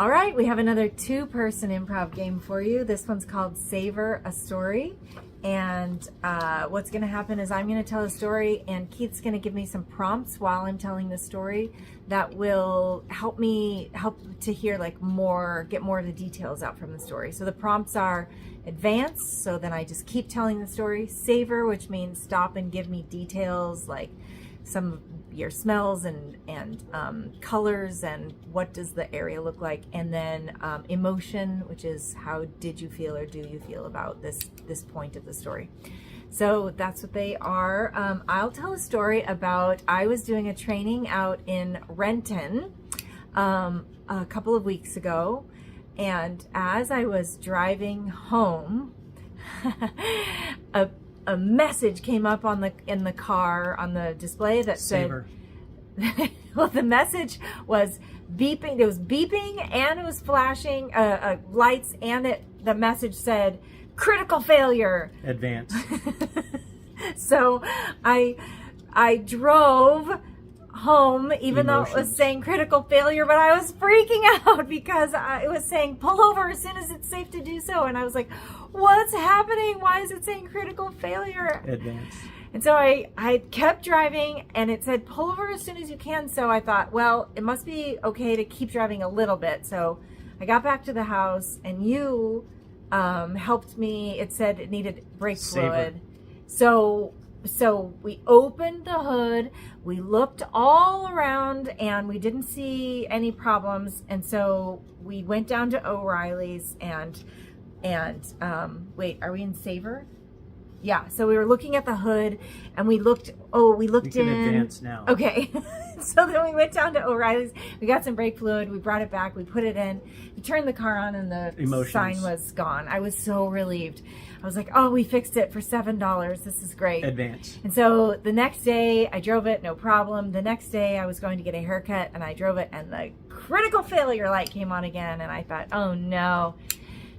All right, we have another two-person improv game for you. This one's called Savor a Story. And what's going to happen is I'm going to tell a story, and Keith's going to give me some prompts while I'm telling the story that will help to hear like more, get more of the details out from the story. So the prompts are advance, so then I just keep telling the story. Savor, which means stop and give me details like some of your smells and colors and what does the area look like, and then emotion, which is how did you feel or do you feel about this point of the story. So that's what they are. I'll tell a story about, I was doing a training out in Renton a couple of weeks ago, and as I was driving home a message came up in the car on the display that Savor. said, well, the message was beeping. It was beeping and it was flashing lights, and the message said critical failure. Advance. So I drove home, even though it was saying critical failure, but I was freaking out because it was saying pull over as soon as it's safe to do so, and I was like, what's happening? Why is it saying critical failure? Advance. And so I kept driving, and it said pull over as soon as you can. So I thought, well, it must be okay to keep driving a little bit. So I got back to the house, and you helped me. It said it needed brake fluid. So we opened the hood, we looked all around, and we didn't see any problems. And so we went down to O'Reilly's and wait, are we in Savor? Yeah, so we were looking at the hood, and we looked in. We can advance now. Okay. So then we went down to O'Reilly's, we got some brake fluid, we brought it back, we put it in, we turned the car on, and the Emotions. sign was gone. I was so relieved. I was like, oh, we fixed it for $7. This is great. Advance. And so the next day I drove it, no problem. The next day I was going to get a haircut, and I drove it, and the critical failure light came on again, and I thought, oh no.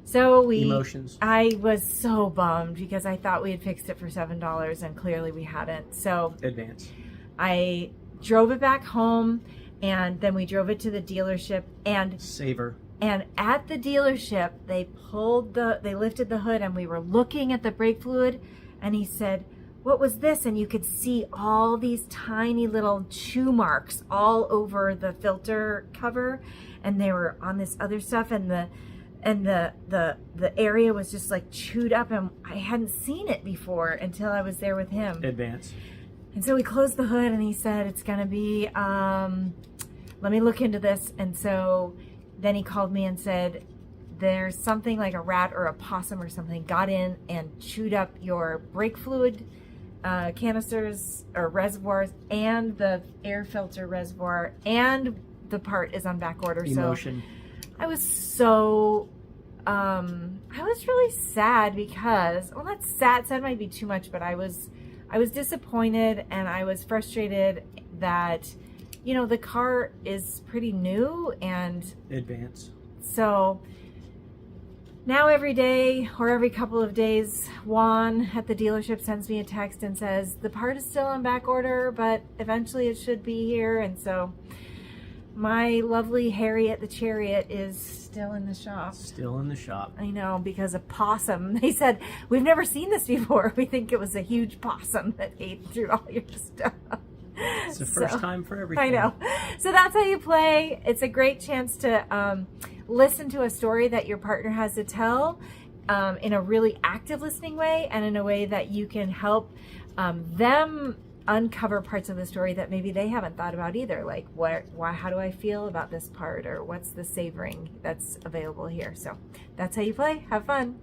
So Emotions. I was so bummed because I thought we had fixed it for $7, and clearly we hadn't. So Advance. I drove it back home, and then we drove it to the dealership, and Savor. And at the dealership, they lifted the hood, and we were looking at the brake fluid, and he said, what was this? And you could see all these tiny little chew marks all over the filter cover, and they were on this other stuff, and the area was just like chewed up, and I hadn't seen it before until I was there with him. Advance. And so we closed the hood, and he said, it's gonna be, let me look into this. And so then he called me and said, there's something like a rat or a possum or something got in and chewed up your brake fluid canisters or reservoirs, and the air filter reservoir, and the part is on back order. Emotion. So I was I was really sad because, well, not sad might be too much, but I was disappointed, and I was frustrated that, you know, the car is pretty new, and Advance. so now every day or every couple of days, Juan at the dealership sends me a text and says, the part is still on back order, but eventually it should be here. And so my lovely Harriet the Chariot is still in the shop. Still in the shop. I know, because a possum. They said, we've never seen this before. We think it was a huge possum that ate through all your stuff. It's the first time for everything. I know. So that's how you play. It's a great chance to listen to a story that your partner has to tell in a really active listening way, and in a way that you can help them uncover parts of the story that maybe they haven't thought about either. Like, how do I feel about this part, or what's the savoring that's available here? So that's how you play. Have fun.